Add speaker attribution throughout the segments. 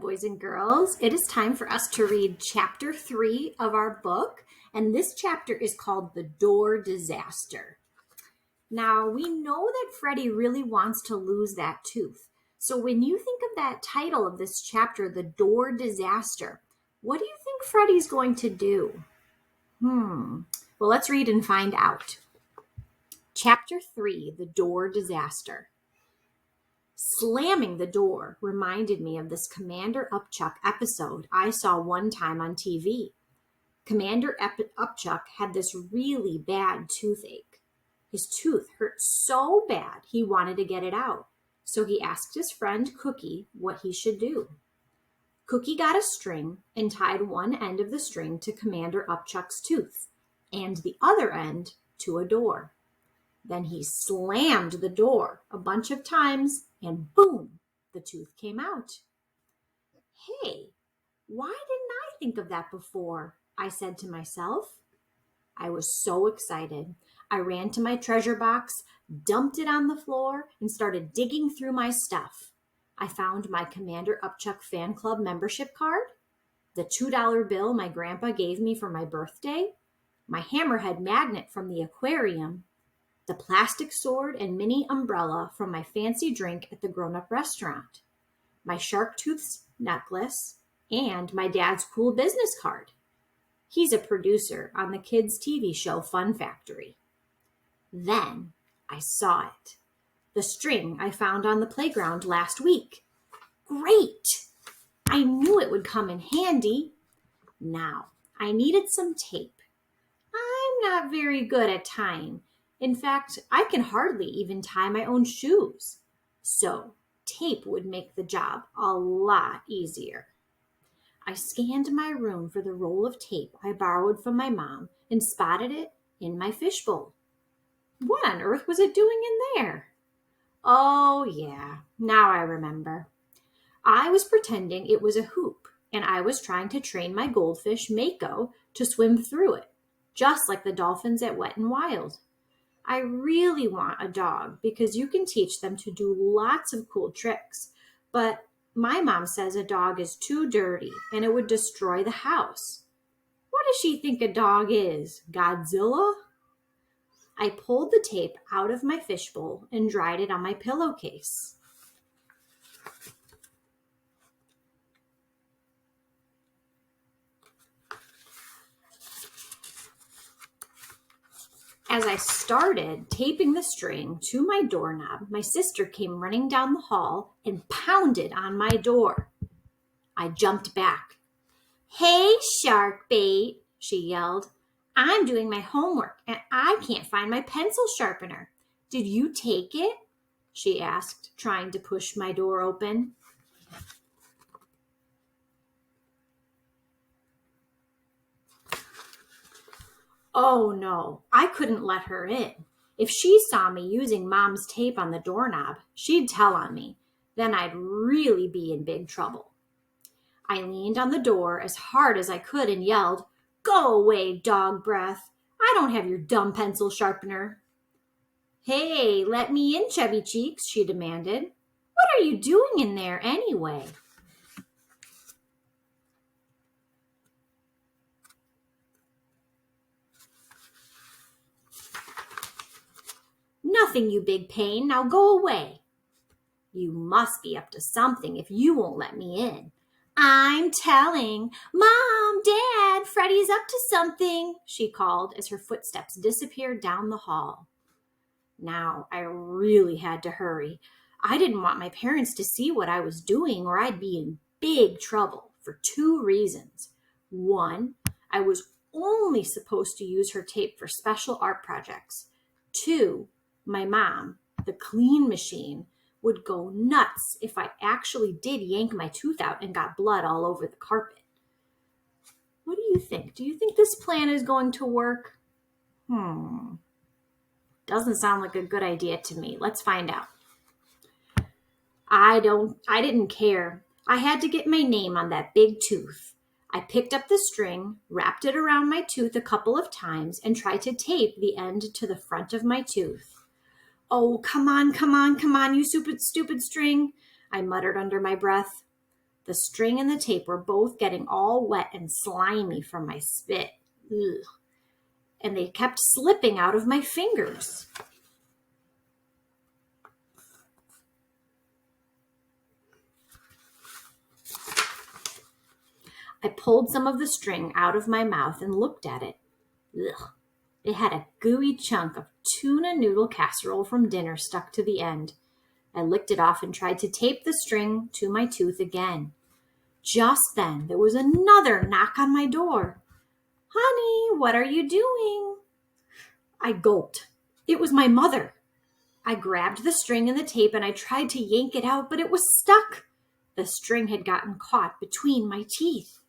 Speaker 1: boys and girls. It is time for us to read chapter 3 of our book, and this chapter is called The Door Disaster. Now, we know that Freddy really wants to lose that tooth. So when you think of that title of this chapter, The Door Disaster, what do you think Freddy's going to do? Well, let's read and find out. Chapter 3, The Door Disaster. Slamming the door reminded me of this Commander Upchuck episode I saw one time on TV. Commander Upchuck had this really bad toothache. His tooth hurt so bad he wanted to get it out, so he asked his friend Cookie what he should do. Cookie got a string and tied one end of the string to Commander Upchuck's tooth and the other end to a door. Then he slammed the door a bunch of times and boom, the tooth came out. Hey, why didn't I think of that before? I said to myself. I was so excited. I ran to my treasure box, dumped it on the floor, and started digging through my stuff. I found my Commander Upchuck fan club membership card, the $2 bill my grandpa gave me for my birthday, my hammerhead magnet from the aquarium, the plastic sword and mini umbrella from my fancy drink at the grown-up restaurant, my shark tooth necklace, and my dad's cool business card. He's a producer on the kids' TV show Fun Factory. Then I saw it. The string I found on the playground last week. Great! I knew it would come in handy. Now, I needed some tape. I'm not very good at tying. In fact, I can hardly even tie my own shoes. So, tape would make the job a lot easier. I scanned my room for the roll of tape I borrowed from my mom and spotted it in my fishbowl. What on earth was it doing in there? Oh, yeah, now I remember. I was pretending it was a hoop, and I was trying to train my goldfish, Mako, to swim through it, just like the dolphins at Wet n Wild. I really want a dog because you can teach them to do lots of cool tricks, but my mom says a dog is too dirty and it would destroy the house. What does she think a dog is? Godzilla? I pulled the tape out of my fishbowl and dried it on my pillowcase. As I started taping the string to my doorknob, my sister came running down the hall and pounded on my door. I jumped back. Hey, shark bait, she yelled. I'm doing my homework and I can't find my pencil sharpener. Did you take it? She asked, trying to push my door open. Oh no, I couldn't let her in. If she saw me using Mom's tape on the doorknob, she'd tell on me. Then I'd really be in big trouble. I leaned on the door as hard as I could and yelled, Go away, dog breath. I don't have your dumb pencil sharpener. Hey, let me in, Chubby Cheeks, she demanded. What are you doing in there anyway? Nothing, you big pain. Now go away. You must be up to something if you won't let me in. I'm telling. Mom, Dad, Freddy's up to something, she called as her footsteps disappeared down the hall. Now, I really had to hurry. I didn't want my parents to see what I was doing or I'd be in big trouble for 2 reasons. 1, I was only supposed to use her tape for special art projects. 2, my mom, the clean machine, would go nuts if I actually did yank my tooth out and got blood all over the carpet. What do you think? Do you think this plan is going to work? Doesn't sound like a good idea to me. Let's find out. I didn't care. I had to get my name on that big tooth. I picked up the string, wrapped it around my tooth a couple of times, and tried to tape the end to the front of my tooth. Oh, come on, you stupid string, I muttered under my breath. The string and the tape were both getting all wet and slimy from my spit. Ugh. And they kept slipping out of my fingers. I pulled some of the string out of my mouth and looked at it. Ugh. It had a gooey chunk of tuna noodle casserole from dinner stuck to the end. I licked it off and tried to tape the string to my tooth again. Just then, there was another knock on my door. "Honey, what are you doing?" I gulped. It was my mother. I grabbed the string and the tape and I tried to yank it out, but it was stuck. The string had gotten caught between my teeth.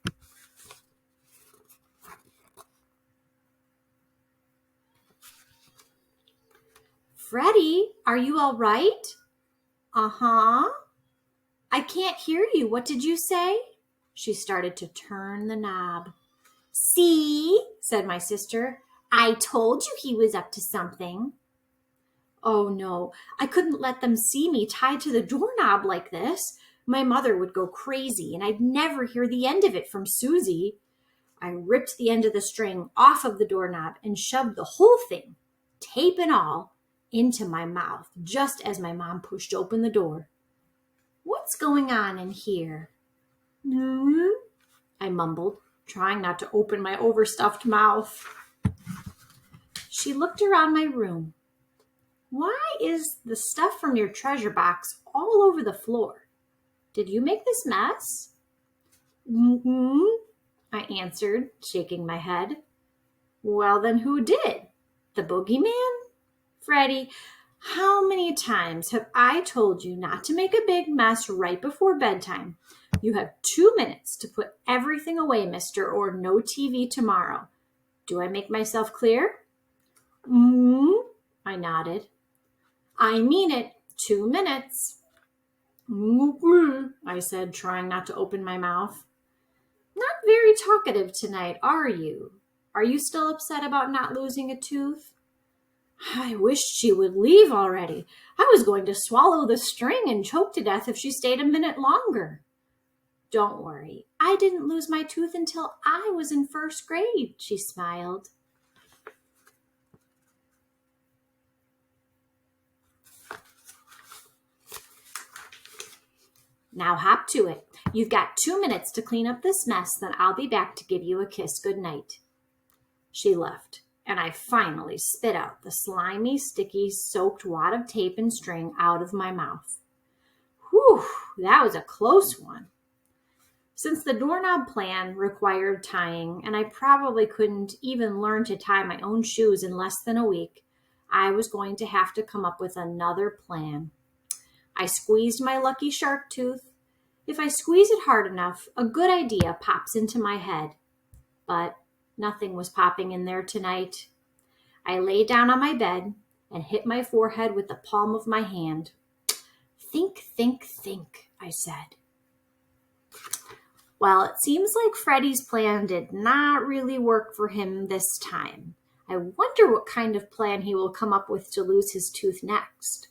Speaker 1: "Freddy, are you all right?" "Uh-huh." "I can't hear you. What did you say?" She started to turn the knob. "See," said my sister. "I told you he was up to something." Oh no, I couldn't let them see me tied to the doorknob like this. My mother would go crazy and I'd never hear the end of it from Susie. I ripped the end of the string off of the doorknob and shoved the whole thing, tape and all, into my mouth just as my mom pushed open the door. "What's going on in here?" I mumbled, trying not to open my overstuffed mouth. She looked around my room. "Why is the stuff from your treasure box all over the floor? Did you make this mess?" I answered, shaking my head. "Well, then who did? The boogeyman?" "Freddy, how many times have I told you not to make a big mess right before bedtime? You have 2 minutes to put everything away, mister, or no TV tomorrow. Do I make myself clear?" I nodded. "I mean it. 2 minutes." I said, trying not to open my mouth. "Not very talkative tonight, are you? Are you still upset about not losing a tooth?" I wished she would leave already. I was going to swallow the string and choke to death if she stayed a minute longer. "Don't worry. I didn't lose my tooth until I was in 1st grade, she smiled. "Now hop to it. You've got 2 minutes to clean up this mess, then I'll be back to give you a kiss goodnight." She left, and I finally spit out the slimy, sticky, soaked wad of tape and string out of my mouth. Whew, that was a close one. Since the doorknob plan required tying, and I probably couldn't even learn to tie my own shoes in less than a week, I was going to have to come up with another plan. I squeezed my lucky shark tooth. If I squeeze it hard enough, a good idea pops into my head. But nothing was popping in there tonight. I lay down on my bed and hit my forehead with the palm of my hand. "Think, think, think," I said. Well, it seems like Freddy's plan did not really work for him this time. I wonder what kind of plan he will come up with to lose his tooth next.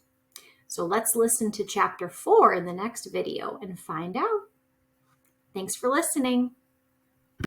Speaker 1: So let's listen to chapter 4 in the next video and find out. Thanks for listening.